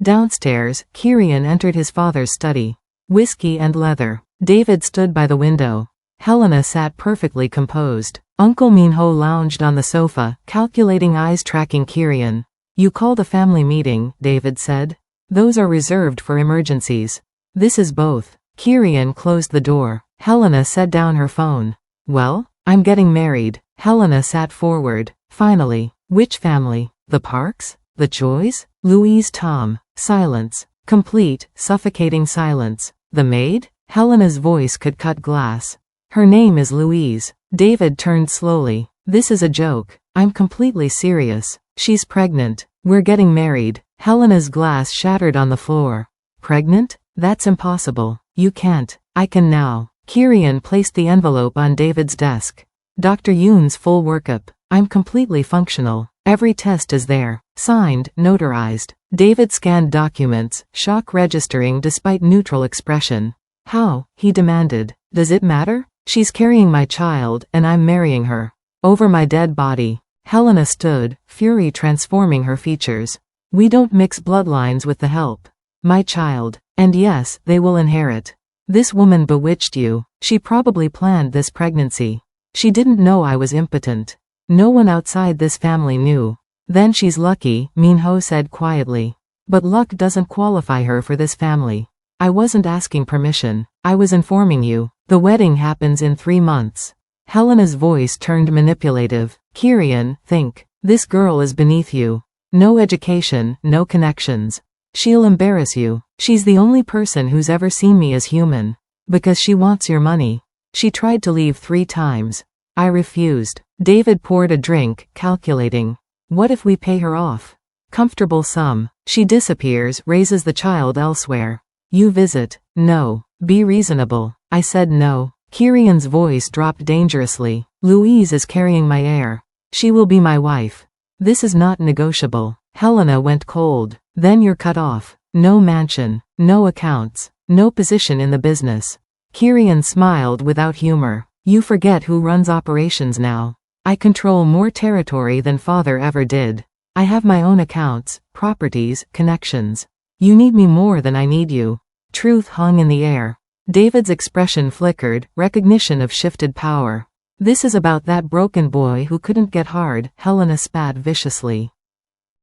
Downstairs, Kirian entered his father's study. Whiskey and leather. David stood by the window. Helena sat perfectly composed. Uncle Minho lounged on the sofa, calculating eyes tracking Kirian. You called a family meeting, David said. Those are reserved for emergencies. This is both. Kirian closed the door. Helena set down her phone. Well, I'm getting married. Helena sat forward. Finally. Which family? The Parks? The Joys? Louise Tom. Silence. Complete, suffocating silence. The Maid? Helena's voice could cut glass. Her name is Louise. David turned slowly. This is a joke. I'm completely serious. She's pregnant. We're getting married. Helena's glass shattered on the floor. Pregnant? That's impossible. You can't. I can now. Kirian placed the envelope on David's desk. Dr. Yoon's full workup. I'm completely functional. Every test is there. Signed, notarized. David scanned documents, shock registering despite neutral expression. How? He demanded. Does it matter? She's carrying my child, and I'm marrying her. Over my dead body. Helena stood, fury transforming her features. We don't mix bloodlines with the help. My child. And yes, they will inherit. This woman bewitched you. She probably planned this pregnancy. She didn't know I was impotent. No one outside this family knew. Then she's lucky, Minho said quietly. But luck doesn't qualify her for this family. I wasn't asking permission. I was informing you. The wedding happens in 3 months. Helena's voice turned manipulative. Kirian, think. This girl is beneath you. No education, no connections. She'll embarrass you. She's the only person who's ever seen me as human. Because she wants your money. She tried to leave 3 times. I refused. David poured a drink, calculating. What if we pay her off? Comfortable sum. She disappears, raises the child elsewhere. You visit. No. Be reasonable. I said no. Kirian's voice dropped dangerously. Louise is carrying my heir. She will be my wife. This is not negotiable. Helena went cold. Then you're cut off. No mansion. No accounts. No position in the business. Kirian smiled without humor. You forget who runs operations now. I control more territory than father ever did. I have my own accounts, properties, connections. You need me more than I need you. Truth hung in the air. David's expression flickered, recognition of shifted power. This is about that broken boy who couldn't get hard, Helena spat viciously.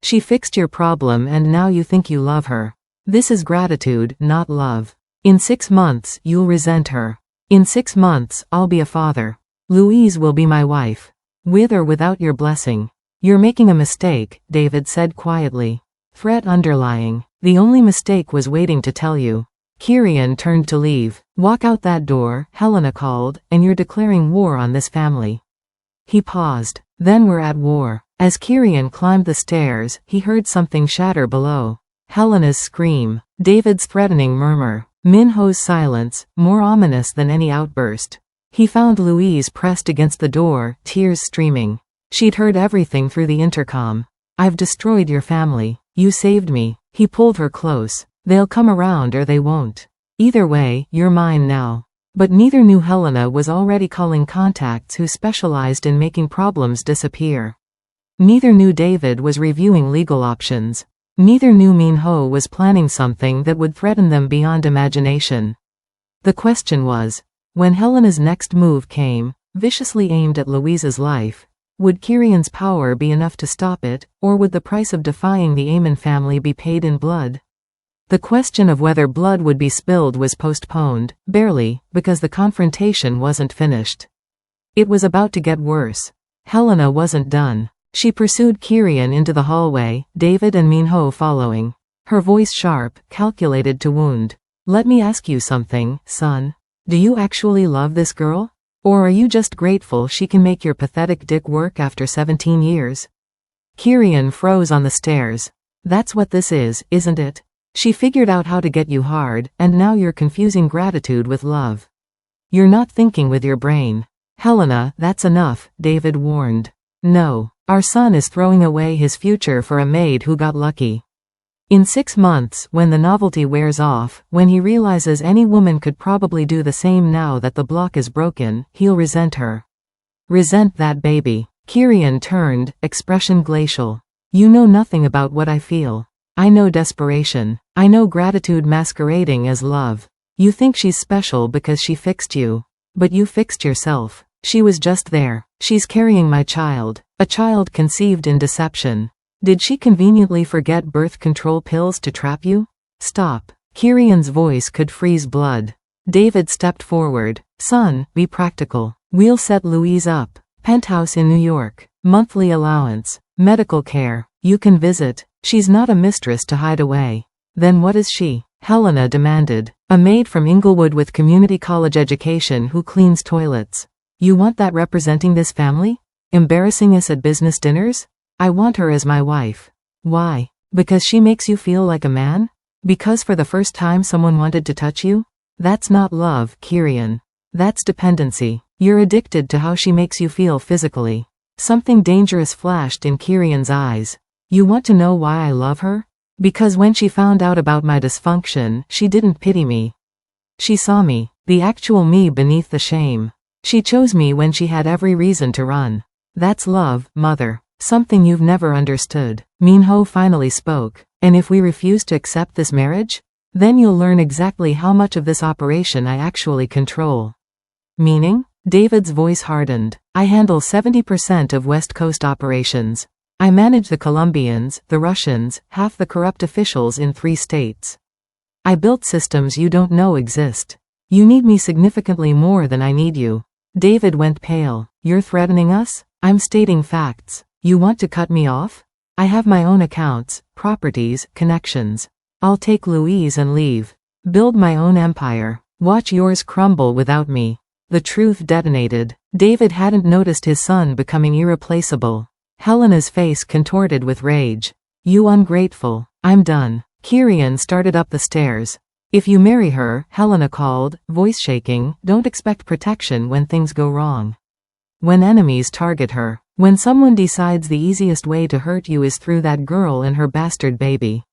She fixed your problem and now you think you love her. This is gratitude, not love. In 6 months, you'll resent her. In 6 months, I'll be a father. Louise will be my wife. With or without your blessing. You're making a mistake, David said quietly. Threat underlying. The only mistake was waiting to tell you. Kirian turned to leave. Walk out that door, Helena called, and you're declaring war on this family. He paused. Then we're at war. As Kirian climbed the stairs, he heard something shatter below. Helena's scream. David's threatening murmur. Minho's silence, more ominous than any outburst. He found Louise pressed against the door, tears streaming. She'd heard everything through the intercom. I've destroyed your family. You saved me. He pulled her close. They'll come around or they won't. Either way, you're mine now. But neither knew Helena was already calling contacts who specialized in making problems disappear. Neither knew David was reviewing legal options. Neither knew Minho was planning something that would threaten them beyond imagination. The question was, when Helena's next move came, viciously aimed at Louise's life, would Kirian's power be enough to stop it, or would the price of defying the Amon family be paid in blood? The question of whether blood would be spilled was postponed, barely, because the confrontation wasn't finished. It was about to get worse. Helena wasn't done. She pursued Kirian into the hallway, David and Minho following. Her voice sharp, calculated to wound. Let me ask you something, son. Do you actually love this girl? Or are you just grateful she can make your pathetic dick work after 17 years? Kirian froze on the stairs. That's what this is, isn't it? She figured out how to get you hard, and now you're confusing gratitude with love. You're not thinking with your brain. Helena, that's enough, David warned. No. Our son is throwing away his future for a maid who got lucky. In 6 months, when the novelty wears off, when he realizes any woman could probably do the same now that the block is broken, he'll resent her. Resent that baby. Kirian turned, expression glacial. You know nothing about what I feel. I know desperation. I know gratitude masquerading as love. You think she's special because she fixed you. But you fixed yourself. She was just there. She's carrying my child. A child conceived in deception. Did she conveniently forget birth control pills to trap you? Stop. Kirian's voice could freeze blood. David stepped forward. Son, be practical. We'll set Louise up. Penthouse in New York. Monthly allowance. Medical care. You can visit. She's not a mistress to hide away. Then what is she? Helena demanded. A maid from Inglewood with community college education who cleans toilets. You want that representing this family? Embarrassing us at business dinners? I want her as my wife. Why? Because she makes you feel like a man? Because for the first time someone wanted to touch you? That's not love, Kirian. That's dependency. You're addicted to how she makes you feel physically. Something dangerous flashed in Kirian's eyes. You want to know why I love her? Because when she found out about my dysfunction, she didn't pity me. She saw me, the actual me beneath the shame. She chose me when she had every reason to run. That's love, mother. Something you've never understood. Minho finally spoke. And if we refuse to accept this marriage? Then you'll learn exactly how much of this operation I actually control. Meaning? David's voice hardened. I handle 70% of West Coast operations. I manage the Colombians, the Russians, half the corrupt officials in 3 states. I built systems you don't know exist. You need me significantly more than I need you. David went pale. You're threatening us? I'm stating facts. You want to cut me off? I have my own accounts, properties, connections. I'll take Louise and leave. Build my own empire. Watch yours crumble without me. The truth detonated. David hadn't noticed his son becoming irreplaceable. Helena's face contorted with rage. You ungrateful. I'm done. Kirian started up the stairs. If you marry her, Helena called, voice shaking, don't expect protection when things go wrong. When enemies target her. When someone decides the easiest way to hurt you is through that girl and her bastard baby.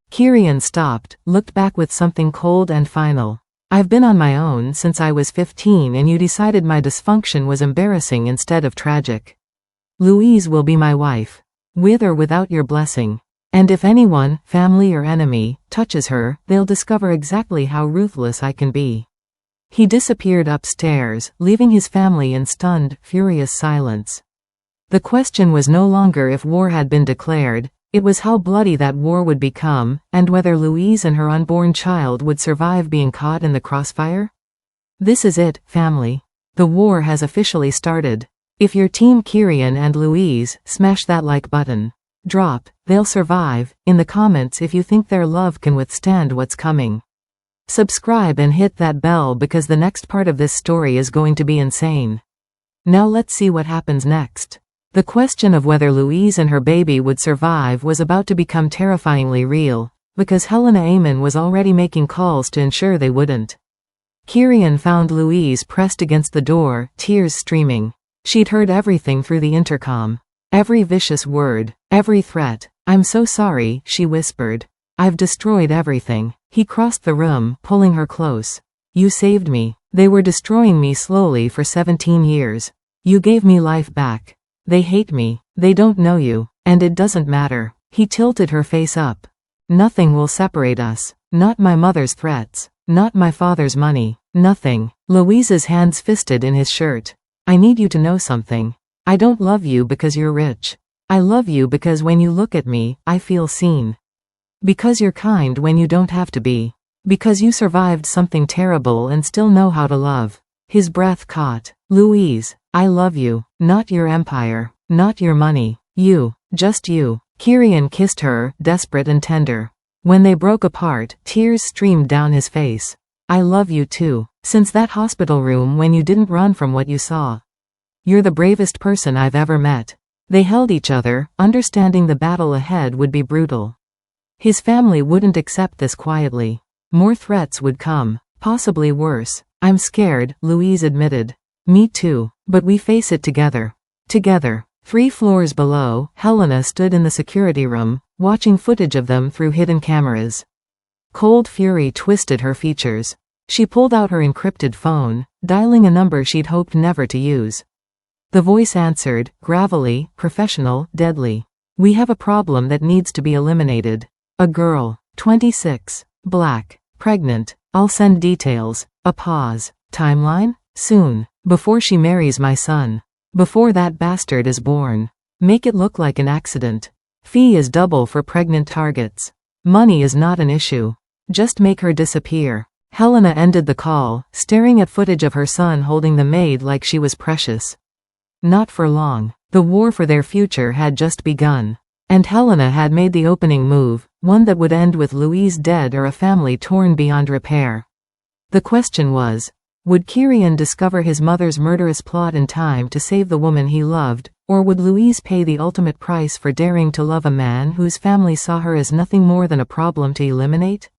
Kirian stopped, looked back with something cold and final. I've been on my own since I was 15 and you decided my dysfunction was embarrassing instead of tragic. Louise will be my wife. With or without your blessing. And if anyone, family or enemy, touches her, they'll discover exactly how ruthless I can be. He disappeared upstairs, leaving his family in stunned, furious silence. The question was no longer if war had been declared, it was how bloody that war would become, and whether Louise and her unborn child would survive being caught in the crossfire. This is it, family. The war has officially started. If you're Team Kirian and Louise, smash that like button. Drop, they'll survive, in the comments if you think their love can withstand what's coming. Subscribe and hit that bell because the next part of this story is going to be insane. Now let's see what happens next. The question of whether Louise and her baby would survive was about to become terrifyingly real, because Helena Amon was already making calls to ensure they wouldn't. Kirian found Louise pressed against the door, tears streaming. She'd heard everything through the intercom. Every vicious word, every threat. I'm so sorry, she whispered. I've destroyed everything. He crossed the room, pulling her close. You saved me. They were destroying me slowly for 17 years. You gave me life back. They hate me. They don't know you. And it doesn't matter. He tilted her face up. Nothing will separate us. Not my mother's threats. Not my father's money. Nothing. Louise's hands fisted in his shirt. I need you to know something. I don't love you because you're rich. I love you because when you look at me, I feel seen. Because you're kind when you don't have to be. Because you survived something terrible and still know how to love. His breath caught. Louise, I love you. Not your empire. Not your money. You. Just you. Kirian kissed her, desperate and tender. When they broke apart, tears streamed down his face. I love you too. Since that hospital room when you didn't run from what you saw. You're the bravest person I've ever met. They held each other, understanding the battle ahead would be brutal. His family wouldn't accept this quietly. More threats would come. Possibly worse. I'm scared, Louise admitted. Me too. But we face it together. Together. 3 floors below, Helena stood in the security room, watching footage of them through hidden cameras. Cold fury twisted her features. She pulled out her encrypted phone, dialing a number she'd hoped never to use. The voice answered, gravelly, professional, deadly. We have a problem that needs to be eliminated. A girl. 26. Black. Pregnant. I'll send details. A pause. Timeline? Soon. Before she marries my son. Before that bastard is born. Make it look like an accident. Fee is double for pregnant targets. Money is not an issue. Just make her disappear. Helena ended the call, staring at footage of her son holding the maid like she was precious. Not for long. The war for their future had just begun. And Helena had made the opening move, one that would end with Louise dead or a family torn beyond repair. The question was, would Kirian discover his mother's murderous plot in time to save the woman he loved, or would Louise pay the ultimate price for daring to love a man whose family saw her as nothing more than a problem to eliminate?